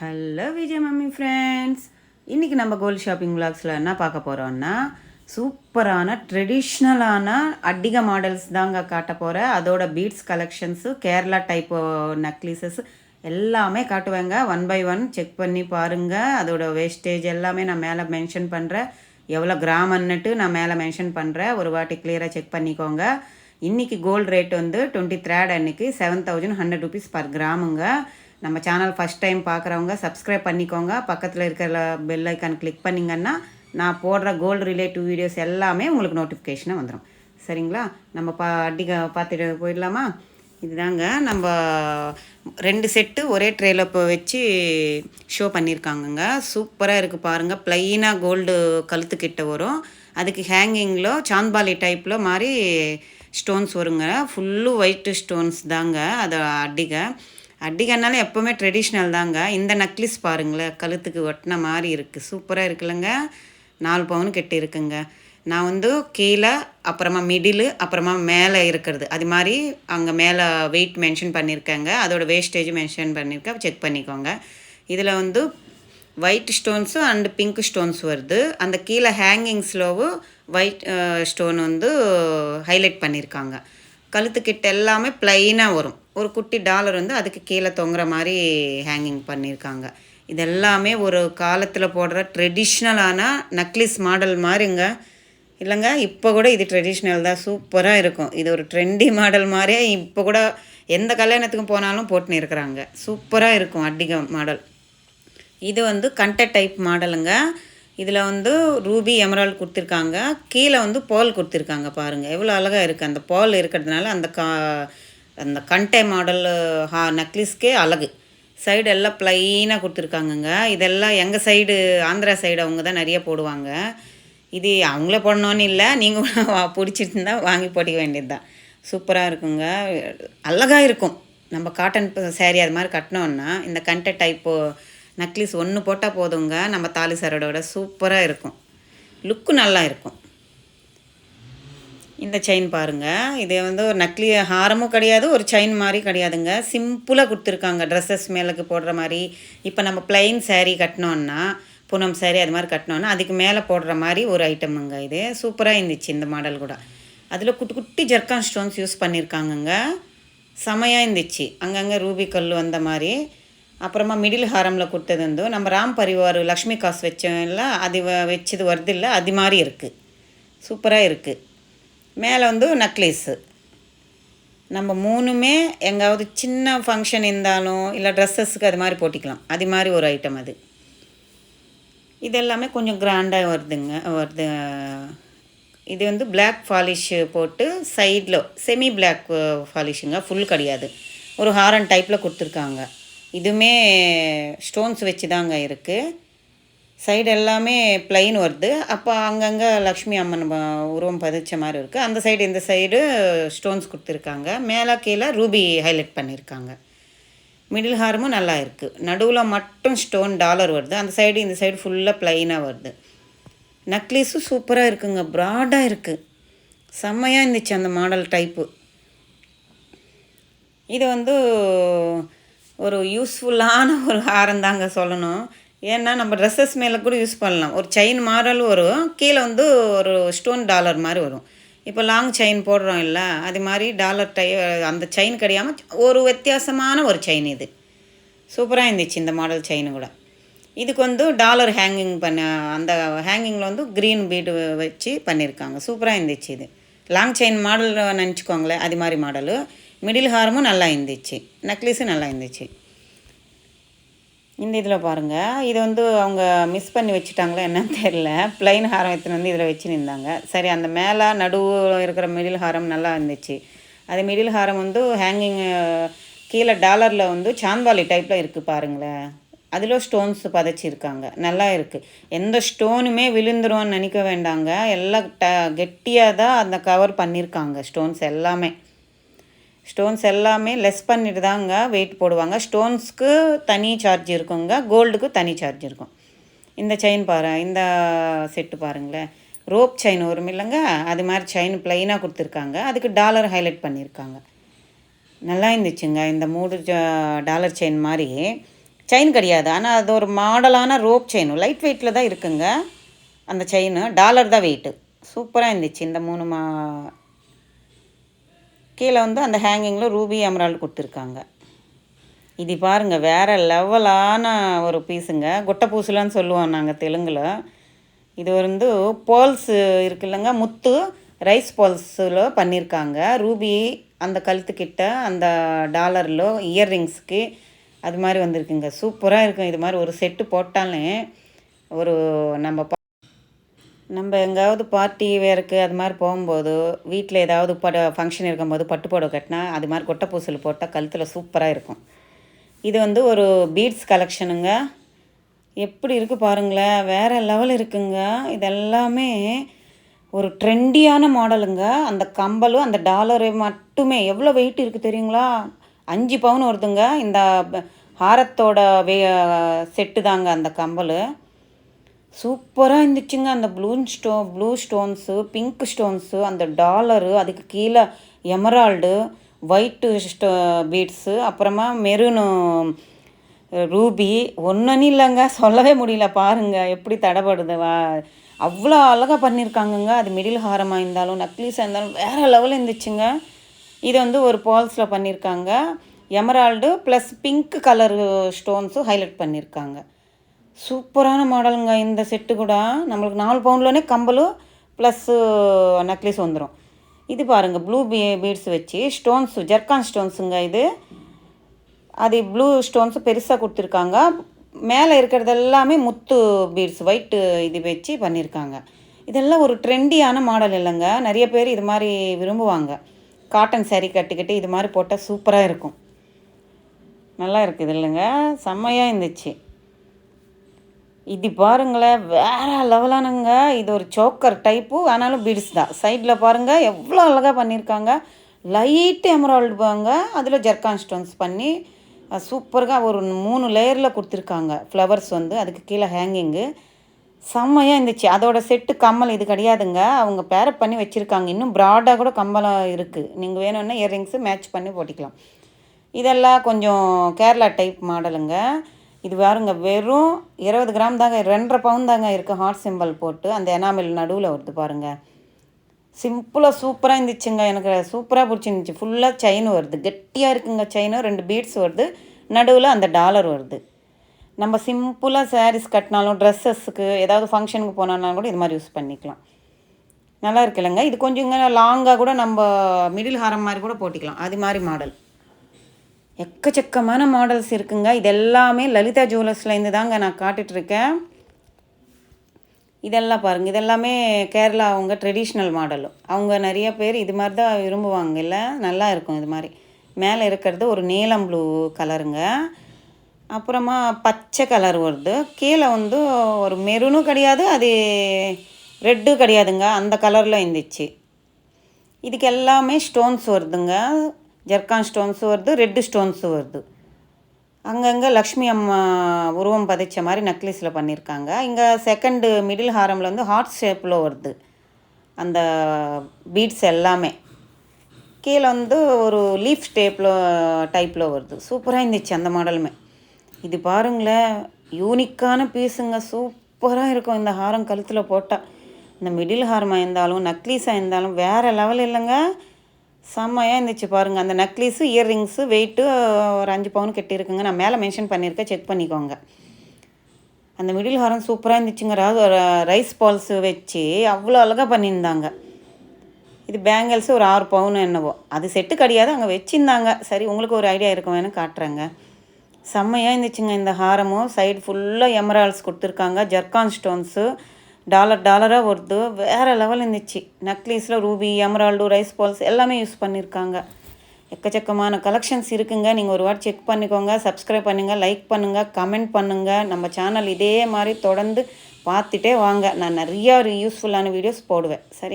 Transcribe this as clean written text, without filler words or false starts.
Hello Vijay mummy friends. இன்றைக்கி நம்ம gold shopping விளாக்ஸில் என்ன பார்க்க போகிறோன்னா, சூப்பரான ட்ரெடிஷ்னலான அட்டிகை மாடல்ஸ் தாங்க காட்ட போகிறேன். அதோட பீட்ஸ் கலெக்ஷன்ஸு, கேரளா டைப் நெக்லீசஸ் எல்லாமே காட்டுவேங்க. ஒன் பை ஒன் செக் பண்ணி பாருங்கள். அதோட வேஸ்டேஜ் எல்லாமே நான் மேலே மென்ஷன் பண்ணுறேன். எவ்வளோ கிராம்ன்னுட்டு நான் மேலே மென்ஷன் பண்ணுறேன். ஒரு வாட்டி கிளியராக செக் பண்ணிக்கோங்க. இன்றைக்கி கோல்டு ரேட் வந்து 23rd அன்றைக்கி 7100 rupees பர் கிராமுங்க. நம்ம சேனல் ஃபஸ்ட் டைம் பார்க்குறவங்க சப்ஸ்கிரைப் பண்ணிக்கோங்க. பக்கத்தில் இருக்கிற பெல் ஐக்கான் கிளிக் பண்ணிங்கன்னா நான் போடுற கோல்டு ரிலேட்டிவ் வீடியோஸ் எல்லாமே உங்களுக்கு நோட்டிஃபிகேஷனாக வந்துடும். சரிங்களா? நம்ம அடிக்க பார்த்துட்டு போயிடலாமா? இதுதாங்க நம்ம 2 செட்டு ஒரே ட்ரேயில் இப்போ வச்சு ஷோ பண்ணியிருக்காங்கங்க. சூப்பராக இருக்குது பாருங்கள். ப்ளைனாக கோல்டு கழுத்துக்கிட்ட வரும். அதுக்கு ஹேங்கிங்கில் சாந்த்பாலி டைப்பில் மாதிரி ஸ்டோன்ஸ் வருங்க. ஃபுல்லு ஒயிட்டு ஸ்டோன்ஸ் தாங்க அது அடிகை. அடிகனால எப்போவுமே ட்ரெடிஷ்னல் தாங்க. இந்த நெக்லஸ் பாருங்களேன், கழுத்துக்கு ஒட்டின மாதிரி இருக்குது. சூப்பராக இருக்குல்லங்க. 4 பவுன் கெட்டு இருக்குங்க. நான் வந்து கீழே, அப்புறமா மிடிலு, அப்புறமா மேலே இருக்கிறது அது மாதிரி அங்கே மேலே வெயிட் மென்ஷன் பண்ணியிருக்கேங்க. அதோட வேஸ்டேஜ் மென்ஷன் பண்ணியிருக்கேன், செக் பண்ணிக்கோங்க. இதில் வந்து white stones and pink stones வருது. அந்த கீழே ஹேங்கிங்ஸ்லோவும் ஒயிட் ஸ்டோன் வந்து ஹைலைட் பண்ணியிருக்காங்க. கழுத்துக்கிட்ட எல்லாமே ப்ளைனாக வரும். ஒரு குட்டி டாலர் வந்து அதுக்கு கீழே தொங்குற மாதிரி ஹேங்கிங் பண்ணியிருக்காங்க. இதெல்லாமே ஒரு காலத்தில் போடுற ட்ரெடிஷ்னலான நெக்லஸ் மாடல் மாதிரிங்க. இல்லைங்க, இப்போ கூட இது ட்ரெடிஷ்னல் தான். சூப்பராக இருக்கும். இது ஒரு ட்ரெண்டி மாடல் மாதிரியே இப்போ கூட எந்த கல்யாணத்துக்கும் போனாலும் போட்டுன்னு இருக்கிறாங்க. சூப்பராக இருக்கும் அட்டிகை மாடல். இது வந்து கண்டை டைப் மாடலுங்க. இதில் வந்து ரூபி எமரால்டு கொடுத்துருக்காங்க. கீழே வந்து பால் கொடுத்துருக்காங்க. பாருங்கள் எவ்வளோ அழகாக இருக்குது. அந்த பால் இருக்கிறதுனால அந்த கண்டை மாடல் நெக்லஸ்க்கே அழகு. சைடு எல்லாம் ப்ளைனாக கொடுத்துருக்காங்கங்க. இதெல்லாம் எங்கள் சைடு, ஆந்திரா சைடு அவங்க தான் நிறைய போடுவாங்க. இது அவங்களே போடணுன்னு இல்லை, நீங்கள் பிடிச்சிருந்தா வாங்கி போட்டிக்க வேண்டியது தான். சூப்பராக இருக்குங்க. அழகாக இருக்கும். நம்ம காட்டன் சேரீ அது மாதிரி கட்டினோன்னா இந்த கண்டை டைப்பு நெக்லஸ் ஒன்று போட்டால் போதுங்க. நம்ம தாலி சரடோட சூப்பராக இருக்கும். லுக்கு நல்லா இருக்கும். இந்த செயின் பாருங்கள். இது வந்து ஒரு ஹாரமும் கிடையாது, ஒரு செயின் மாதிரி கிடையாதுங்க. சிம்பிளாக கொடுத்துருக்காங்க. ட்ரெஸ்ஸஸ் மேலுக்கு போடுற மாதிரி. இப்போ நம்ம ப்ளைன் சேரீ கட்டினோன்னா, பூனம் சேரீ அது மாதிரி கட்டினோன்னா அதுக்கு மேலே போடுற மாதிரி ஒரு ஐட்டமுங்க. இது சூப்பராக இருந்துச்சு இந்த மாடல் கூட. அதில் குட்டி குட்டி ஜர்க்கான் ஸ்டோன்ஸ் யூஸ் பண்ணியிருக்காங்கங்க. செமையாக இருந்துச்சு. அங்கங்கே ரூபி கல் வந்த மாதிரி. அப்புறமா மிடில் ஹாரமில் கொடுத்தது வந்து நம்ம ராம் பரிவார் லக்ஷ்மி காசு வச்சோம்ல, அது வச்சது வருது இல்லை, அது மாதிரி இருக்குது. சூப்பராக இருக்குது. மேலே வந்து நெக்லஸு நம்ம 3மே எங்காவது சின்ன ஃபங்க்ஷன் இருந்தாலும் இல்லை ட்ரெஸ்ஸஸுக்கு அது மாதிரி போட்டிக்கலாம். அது மாதிரி ஒரு ஐட்டம் அது. இது எல்லாமே கொஞ்சம் கிராண்டாக வருது. இது வந்து பிளாக் பாலிஷ் போட்டு சைடில் செமி பிளாக் பாலிஷுங்க, ஃபுல் கிடையாது. ஒரு ஹாரன் டைப்பில் கொடுத்துருக்காங்க. இதுவுமே ஸ்டோன்ஸ் வச்சு தாங்க இருக்குது. சைடு எல்லாமே ப்ளைன் வருது. அப்போ அங்கங்கே லக்ஷ்மி அம்மன் உருவம் பதிச்ச மாதிரி இருக்குது. அந்த சைடு இந்த சைடு ஸ்டோன்ஸ் கொடுத்துருக்காங்க. மேலே கீழே ரூபி ஹைலைட் பண்ணியிருக்காங்க. மிடில் ஹாரமும் நல்லா இருக்குது. நடுவில் மட்டும் ஸ்டோன் டாலர் வருது. அந்த சைடு இந்த சைடு ஃபுல்லாக ப்ளைனாக வருது. நெக்லஸும் சூப்பராக இருக்குங்க. ப்ராடாக இருக்குது. செம்மையாக இருந்துச்சு அந்த மாடல் டைப்பு. இது வந்து ஒரு யூஸ்ஃபுல்லான ஒரு ஹாரம் தாங்க சொல்லணும். ஏன்னா நம்ம ட்ரெஸ்ஸஸ் மேலே கூட யூஸ் பண்ணலாம். ஒரு செயின் மாடல் வரும், கீழே வந்து ஒரு ஸ்டோன் டாலர் மாதிரி வரும். இப்போ லாங் செயின் போடுறோம் இல்லை, அது மாதிரி டாலர் அந்த செயின் கிடையாமல் ஒரு வித்தியாசமான ஒரு செயின் இது. சூப்பராக இருந்துச்சு இந்த மாடல் செயின் கூட. இதுக்கு வந்து டாலர் ஹேங்கிங் அந்த ஹேங்கிங்கில் வந்து க்ரீன் பீடு வச்சு பண்ணியிருக்காங்க. சூப்பராக இருந்துச்சு. இது லாங் செயின் மாடல் நினச்சிக்கோங்களேன், அது மாதிரி மாடலு. மிடில் ஹாரமும் நல்லா இருந்துச்சு. நெக்லஸும் நல்லா இருந்துச்சு. இந்த இதில் பாருங்கள். இது வந்து அவங்க மிஸ் பண்ணி வச்சுட்டாங்களோ என்னன்னு தெரியல. ப்ளைன் ஹாரம் எடுத்துன்னு வந்து இதில் வச்சு நின்றாங்க. சரி, அந்த மேலே நடுவில் இருக்கிற மிடில் ஹாரம் நல்லா இருந்துச்சு. அது மிடில் ஹாரம் வந்து ஹேங்கிங் கீழே டாலரில் வந்து சாந்த்பாலி டைப்பில் இருக்குது பாருங்களேன். அதில் ஸ்டோன்ஸ் பதிச்சிருக்காங்க. நல்லா இருக்குது. எந்த ஸ்டோனுமே விழுந்துரும்னு நினைக்க வேண்டாங்க. எல்லாம் கெட்டியாக தான் அந்த கவர் பண்ணியிருக்காங்க. ஸ்டோன்ஸ் எல்லாமே லெஸ் பண்ணிட்டு தாங்க வெயிட் போடுவாங்க. ஸ்டோன்ஸ்க்கு தனி சார்ஜ் இருக்குங்க, கோல்டுக்கு தனி சார்ஜ் இருக்கும். இந்த செயின் இந்த செட்டு பாருங்களேன். ரோப் செயின் வரும் இல்லைங்க, அது மாதிரி செயின் ப்ளைனாக கொடுத்துருக்காங்க. அதுக்கு டாலர் ஹைலைட் பண்ணியிருக்காங்க. நல்லா இருந்துச்சுங்க. இந்த 3 டாலர் செயின் மாதிரி செயின் கிடையாது, ஆனால் அது ஒரு மாடலான ரோப் செயின், லைட் வெயிட்டில் தான் இருக்குங்க. அந்த செயின் டாலர் தான் வெயிட்டு. சூப்பராக இருந்துச்சு. இந்த 3 கீழே வந்து அந்த ஹேங்கிங்கில் ரூபி எமரால்டு கொடுத்துருக்காங்க. இது பாருங்கள், வேறு லெவலான ஒரு பீஸுங்க. கொட்டை பூசுலான்னு சொல்லுவோம் நாங்கள் தெலுங்கில். இது வந்து பேர்ல்ஸு இருக்குல்லங்க, முத்து ரைஸ் பேர்ல்ஸில் பண்ணியிருக்காங்க. ரூபி அந்த கழுத்துக்கிட்ட அந்த டாலரில் இயர்ரிங்ஸுக்கு அது மாதிரி வந்திருக்குங்க. சூப்பராக இருக்கும். இது மாதிரி ஒரு செட்டு போட்டாலே ஒரு நம்ம எங்காவது பார்ட்டி வேருக்கு அது மாதிரி போகும்போது, வீட்டில் ஏதாவது ஃபங்க்ஷன் இருக்கும்போது பட்டு புடவை கட்டினா அது மாதிரி கொட்டை பூசல் போட்டால் கழுத்தில் சூப்பராக இருக்கும். இது வந்து ஒரு பீட்ஸ் கலெக்ஷனுங்க. எப்படி இருக்குது பாருங்களேன், வேறு லெவல் இருக்குங்க. இதெல்லாமே ஒரு ட்ரெண்டியான மாடலுங்க. அந்த கம்பலும் அந்த டாலரு மட்டுமே எவ்வளோ வெயிட் இருக்குது தெரியுங்களா? 5 பவுன் வருதுங்க. இந்த ஹாரத்தோட செட்டு தாங்க அந்த கம்பல். சூப்பராக இருந்துச்சுங்க. அந்த ப்ளூ ஸ்டோன்ஸு, பிங்க் ஸ்டோன்ஸு, அந்த டாலரு, அதுக்கு கீழே எமரால்டு, ஒயிட்டு பீட்ஸு, அப்புறமா மெரூனு ரூபி. ஒன்றும் இல்லைங்க, சொல்லவே முடியல. பாருங்கள் எப்படி தடப்படுது. அவ்வளோ அழகாக பண்ணியிருக்காங்கங்க. அது மிடில் ஹாரமாக இருந்தாலும் நக்லீஸாக இருந்தாலும் வேறு லெவலில் இருந்துச்சுங்க. இது வந்து ஒரு பால்ஸில் பண்ணியிருக்காங்க. எமரால்டு ப்ளஸ் பிங்க் கலர் ஸ்டோன்ஸும் ஹைலைட் பண்ணியிருக்காங்க. சூப்பரான மாடலுங்க இந்த செட்டு கூட. நம்மளுக்கு 4 பவுண்ட்லோனே கம்பலும் ப்ளஸ்ஸு நக்லீஸ் வந்துடும். இது பாருங்கள், ப்ளூ பீட்ஸ் வச்சு ஸ்டோன்ஸு, ஜர்கான் ஸ்டோன்ஸுங்க. இது அது ப்ளூ ஸ்டோன்ஸு பெருசாக கொடுத்துருக்காங்க. மேலே இருக்கிறது எல்லாமே முத்து பீட்ஸ் ஒயிட்டு இது வச்சு பண்ணியிருக்காங்க. இதெல்லாம் ஒரு ட்ரெண்டியான மாடல் இல்லைங்க. நிறைய பேர் இது மாதிரி விரும்புவாங்க. காட்டன் சாரீ கட்டிக்கிட்டு இது மாதிரி போட்டால் சூப்பராக இருக்கும். நல்லா இருக்குது இல்லைங்க, செம்மையாக இருந்துச்சு. இது பாருங்களேன், வேறு லெவலானுங்க. இது ஒரு சோக்கர் டைப்பு, ஆனாலும் பீட்ஸ் தான். சைடில் பாருங்கள் எவ்வளோ அழகாக பண்ணியிருக்காங்க. லைட்டு எமரால்டு பாங்க, அதில் ஜர்கான் ஸ்டோன்ஸ் பண்ணி சூப்பராக ஒரு 3 லேயரில் கொடுத்துருக்காங்க. ஃப்ளவர்ஸ் வந்து அதுக்கு கீழே ஹேங்கிங்கு செம்மையாக இருந்துச்சு. அதோட செட்டு கம்மல் இது கிடையாதுங்க, அவங்க பேரப் பண்ணி வச்சுருக்காங்க. இன்னும் ப்ராடாக கூட கம்பலம் இருக்குது. நீங்கள் வேணும்னா இயர்ரிங்ஸு மேட்ச் பண்ணி போட்டிக்கலாம். இதெல்லாம் கொஞ்சம் கேரளா டைப் மாடலுங்க. இது பாருங்க, வெறும் 20 கிராம் தாங்க, 2.5 பவுன் தாங்க இருக்குது. ஹார்ட் சிம்பிள் போட்டு அந்த எனாமல் நடுவில் வருது பாருங்கள். சிம்பிளாக சூப்பராக இருந்துச்சுங்க. எனக்கு சூப்பராக பிடிச்சிருந்துச்சி. ஃபுல்லாக செயின் வருது, கெட்டியாக இருக்குங்க செயின். 2 பீட்ஸ் வருது, நடுவில் அந்த டாலர் வருது. நம்ம சிம்பிளாக சாரீஸ் கட்டினாலும் ட்ரெஸ்ஸஸுக்கு ஏதாவது ஃபங்க்ஷனுக்கு போனாலும் கூட இது மாதிரி யூஸ் பண்ணிக்கலாம். நல்லா இருக்குல்லங்க. இது கொஞ்சம் இங்கே லாங்காக கூட நம்ம மிடில் ஹாரம் மாதிரி கூட போட்டிக்கலாம். அது மாதிரி மாடல் எக்கச்சக்கமான மாடல்ஸ் இருக்குங்க. இது எல்லாமே லலிதா ஜுவல்லர்ஸ்லேருந்து தாங்க நான் காட்டிகிட்ருக்கேன். இதெல்லாம் பாருங்கள், இதெல்லாமே கேரளா அவங்க ட்ரெடிஷ்னல் மாடல். அவங்க நிறைய பேர் இது மாதிரி தான் விரும்புவாங்க. இல்லை, நல்லா இருக்கும் இது மாதிரி. மேலே இருக்கிறது ஒரு நீலம் ப்ளூ கலருங்க, அப்புறமா பச்சை கலர் வருது. கீழே வந்து ஒரு மெரூனும் கிடையாது, அது ரெட்டும் கிடையாதுங்க, அந்த கலரில் இருந்துச்சு. இதுக்கு எல்லாமே ஸ்டோன்ஸ் வருதுங்க. ஜர்கான் ஸ்டோன்ஸு வருது, ரெட்டு ஸ்டோன்ஸு வருது. அங்கங்கே லக்ஷ்மி அம்மா உருவம் பதிச்ச மாதிரி நக்லீஸில் பண்ணியிருக்காங்க. இங்கே செகண்டு மிடில் ஹாரமில் வந்து ஹார்ட் ஷேப்பில் வருது அந்த பீட்ஸ் எல்லாமே. கீழே வந்து ஒரு லீஃப் டைப்பில் வருது. சூப்பராக இருந்துச்சு அந்த மாடலுமே. இது பாருங்களேன், யூனிக்கான பீஸுங்க. சூப்பராக இருக்கும் இந்த ஹாரம் கழுத்தில் போட்டால். இந்த மிடில் ஹாரமாக இருந்தாலும் நக்லீஸாக இருந்தாலும் வேறு லெவல் இல்லைங்க, செம்மையாக இருந்துச்சு பாருங்கள். அந்த நக்லீஸு இயர்ரிங்ஸு வெயிட்டு ஒரு 5 பவுன் கட்டியிருக்குங்க. நான் மேலே மென்ஷன் பண்ணியிருக்கேன், செக் பண்ணிக்கோங்க. அந்த மிடில் ஹாரம் சூப்பராக இருந்துச்சுங்க. ரைஸ் பால்ஸு வச்சு அவ்வளோ அழகாக பண்ணியிருந்தாங்க. இது பேங்கிள்ஸு ஒரு 6 பவுன் என்னவோ, அது செட்டு கிடையாது, அங்கே வச்சுருந்தாங்க. சரி, உங்களுக்கு ஒரு ஐடியா இருக்கும் வேணும் காட்டுறேங்க. செம்மையாக இருந்துச்சுங்க இந்த ஹாரமும். சைடு ஃபுல்லாக எமரால்ஸ் கொடுத்துருக்காங்க, ஜர்கான் ஸ்டோன்ஸு டாலராக வருது. வேறு லெவல் இருந்துச்சு. நக்லீஸில் ரூபி, எமரால்டு, ரைஸ் பால்ஸ் எல்லாமே யூஸ் பண்ணியிருக்காங்க. எக்கச்சக்கமான கலெக்ஷன்ஸ் இருக்குங்க. நீங்கள் ஒரு வாட்டி செக் பண்ணிக்கோங்க. சப்ஸ்கிரைப் பண்ணுங்கள், லைக் பண்ணுங்கள், கமெண்ட் பண்ணுங்கள். நம்ம சேனல் இதே மாதிரி தொடர்ந்து பார்த்துட்டே வாங்க. நான் நிறையா யூஸ்ஃபுல்லான வீடியோஸ் போடுவேன். சரி.